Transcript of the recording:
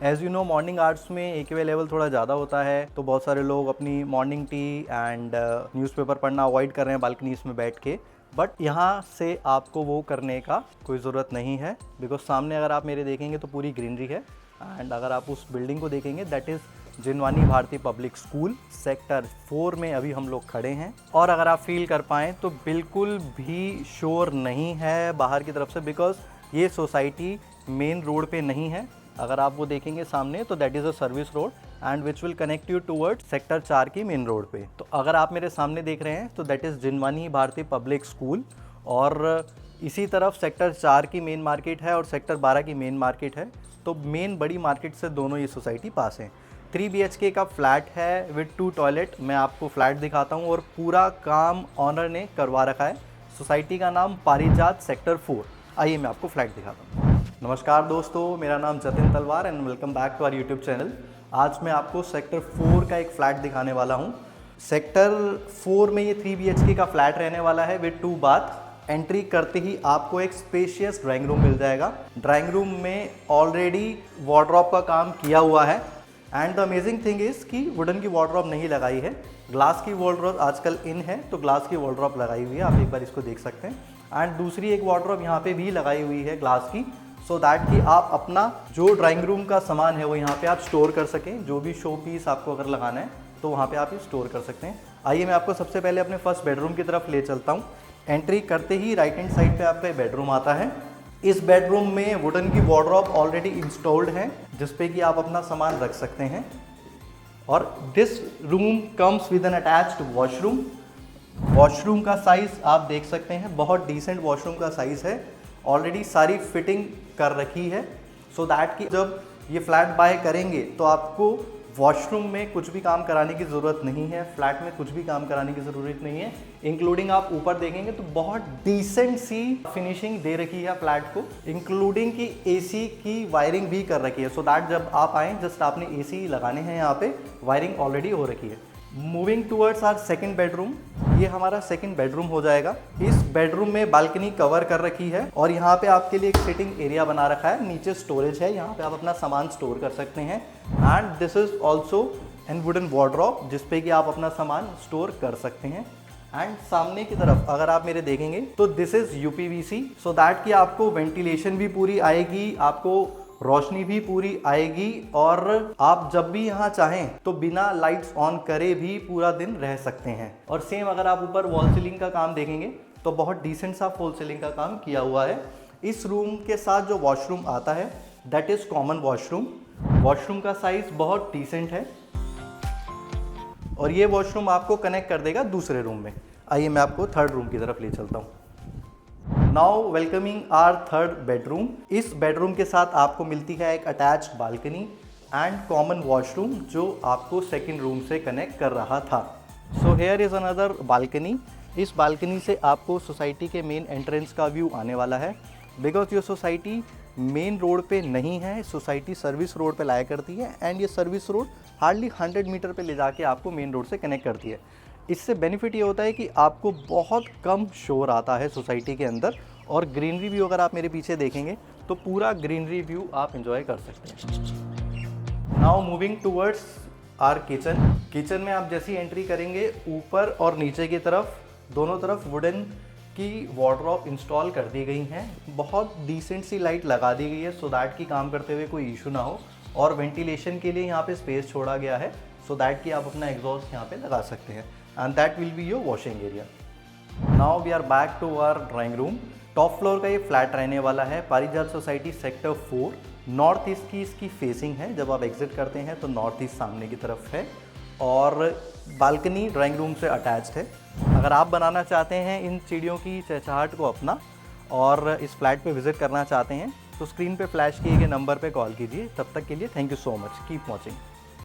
As you know morning hours में एक्यूए level थोड़ा ज़्यादा होता है, तो बहुत सारे लोग अपनी मॉर्निंग टी एंड न्यूज़पेपर पढ़ना अवॉइड कर रहे हैं बालकनीज़ में बैठ के। बट यहाँ से आपको वो करने का कोई ज़रूरत नहीं है, बिकॉज सामने अगर आप मेरे देखेंगे तो पूरी ग्रीनरी है। एंड अगर आप उस बिल्डिंग को देखेंगे that is Jinvani Bharati public school, sector 4 में अभी हम लोग खड़े हैं। और अगर आप फील कर पाएँ तो बिल्कुल भी शोर नहीं है बाहर की तरफ से, बिकॉज ये सोसाइटी मेन रोड पे नहीं है। अगर आप वो देखेंगे सामने तो that is a service road and which will connect you towards sector 4 की मेन रोड पे। तो अगर आप मेरे सामने देख रहे हैं तो that is Jinvani Bharati public school, और इसी तरफ सेक्टर 4 की मेन मार्केट है और सेक्टर 12 की मेन मार्केट है। तो मेन बड़ी मार्केट से दोनों ये सोसाइटी पास हैं। 3 BHK का फ्लैट है विद 2 टॉयलेट। मैं आपको फ्लैट दिखाता हूँ, और पूरा काम ऑनर ने करवा रखा है। सोसाइटी का नाम पारिजात सेक्टर 4। आइए मैं आपको फ्लैट दिखाता हूँ। नमस्कार दोस्तों, मेरा नाम Jatin Talwar and welcome back to our YouTube channel. आज मैं आपको सेक्टर 4 का एक फ़्लैट दिखाने वाला हूँ। सेक्टर 4 में ये 3 BHK का फ्लैट रहने वाला है विद 2 बाथ। एंट्री करते ही आपको एक स्पेशियस ड्राइंग रूम मिल जाएगा। ड्राइंग रूम में ऑलरेडी वार्डरोब का काम किया हुआ है। And the amazing thing is कि वुडन की वार्डरोब नहीं लगाई है, ग्लास की वार्डरोब आजकल इन है, तो ग्लास की वार्डरोब लगाई हुई है। आप एक बार इसको देख सकते हैं। एंड दूसरी एक वार्डरोब यहाँ पे भी लगाई हुई है ग्लास की, सो दैट कि आप अपना जो ड्राइंग रूम का सामान है वो यहाँ पे आप स्टोर कर सकें। जो भी शो पीस आपको अगर लगाना है तो वहाँ पे आप ये स्टोर कर सकते हैं। आइए मैं आपको सबसे पहले अपने फर्स्ट बेडरूम की तरफ ले चलता हूँ। एंट्री करते ही राइट हैंड साइड पे आपका बेडरूम आता है। इस बेडरूम में वुडन की वार्डरोब ऑलरेडी इंस्टॉल्ड है, जिसपे कि आप अपना सामान रख सकते हैं। और this room comes with N attached washroom. Washroom का साइज़ आप देख सकते हैं, बहुत डिसेंट वॉशरूम का साइज़ है। ऑलरेडी सारी फिटिंग कर रखी है, सो दैट कि जब ये फ्लैट बाय करेंगे तो आपको वॉशरूम में कुछ भी काम कराने की ज़रूरत नहीं है, फ्लैट में कुछ भी काम कराने की ज़रूरत नहीं है। इंक्लूडिंग आप ऊपर देखेंगे तो बहुत डिसेंट सी फिनिशिंग दे रखी है फ्लैट को, इंक्लूडिंग की एसी की वायरिंग भी कर रखी है, सो दैट जब आप आएँ जस्ट आपने एसी लगाने हैं, यहाँ पे वायरिंग ऑलरेडी हो रखी है। Moving towards our second bedroom, ये हमारा सेकंड बेडरूम हो जाएगा। इस बेडरूम में बालकनी कवर कर रखी है और यहाँ पे आपके लिए एक सिटिंग एरिया बना रखा है। नीचे स्टोरेज है, यहाँ पे आप अपना सामान स्टोर कर सकते हैं। And this is also an wooden wardrobe, जिसपे कि आप अपना सामान स्टोर कर सकते हैं। एंड सामने की तरफ अगर आप मेरे देखेंगे तो this is UPVC, so that कि आपको वेंटिलेशन भी पूरी आएगी, आपको रोशनी भी पूरी आएगी, और आप जब भी यहाँ चाहें तो बिना लाइट्स ऑन करे भी पूरा दिन रह सकते हैं। और सेम अगर आप ऊपर वॉल सीलिंग का काम देखेंगे तो बहुत डिसेंट सा फॉल सीलिंग का काम किया हुआ है। इस रूम के साथ जो वॉशरूम आता है that is common washroom. Washroom का साइज़ बहुत डिसेंट है और ये वॉशरूम आपको कनेक्ट कर देगा दूसरे रूम में। आइए मैं आपको थर्ड रूम की तरफ ले चलता हूँ। Now welcoming our third bedroom. इस बेडरूम के साथ आपको मिलती है एक attach balcony and common washroom, जो आपको सेकंड रूम से कनेक्ट कर रहा था। So here is another balcony. इस बालकनी से आपको सोसाइटी के मेन एंट्रेंस का व्यू आने वाला है। बिकॉज ये सोसाइटी मेन रोड पे नहीं है, सोसाइटी सर्विस रोड पे लाया करती है, एंड ये सर्विस रोड हार्डली 100 मीटर पे ले जाके आपको मेन रोड से कनेक्ट करती है। इससे बेनिफिट ये होता है कि आपको बहुत कम शोर आता है सोसाइटी के अंदर, और ग्रीनरी व्यू अगर आप मेरे पीछे देखेंगे तो पूरा ग्रीनरी व्यू आप एंजॉय कर सकते हैं। Now moving towards our kitchen. Kitchen में आप जैसी एंट्री करेंगे, ऊपर और नीचे की तरफ दोनों तरफ वुडन की वार्डरोब इंस्टॉल कर दी गई हैं। बहुत डिसेंट सी लाइट लगा दी गई है, सो दैट कि काम करते हुए कोई इशू ना हो। और वेंटिलेशन के लिए यहाँ पे स्पेस छोड़ा गया है, सो दैट कि आप अपना एग्जॉस्ट यहाँ पे लगा सकते हैं। And that will be your washing area. Now we are back to our drawing room. Top floor का ये फ्लैट रहने वाला है। पारिजात सोसाइटी सेक्टर 4, नॉर्थ ईस्ट की इसकी फेसिंग है। जब आप एग्जिट करते हैं तो नॉर्थ ईस्ट सामने की तरफ है, और बालकनी ड्राइंग रूम से अटैच्ड है। अगर आप बनाना चाहते हैं इन चिड़ियों की चहचहाहट को अपना, और इस फ्लैट पे विजिट करना चाहते हैं, तो स्क्रीन पे फ्लैश किए गए नंबर पे कॉल कीजिए। तब तक के लिए thank you so much, keep watching.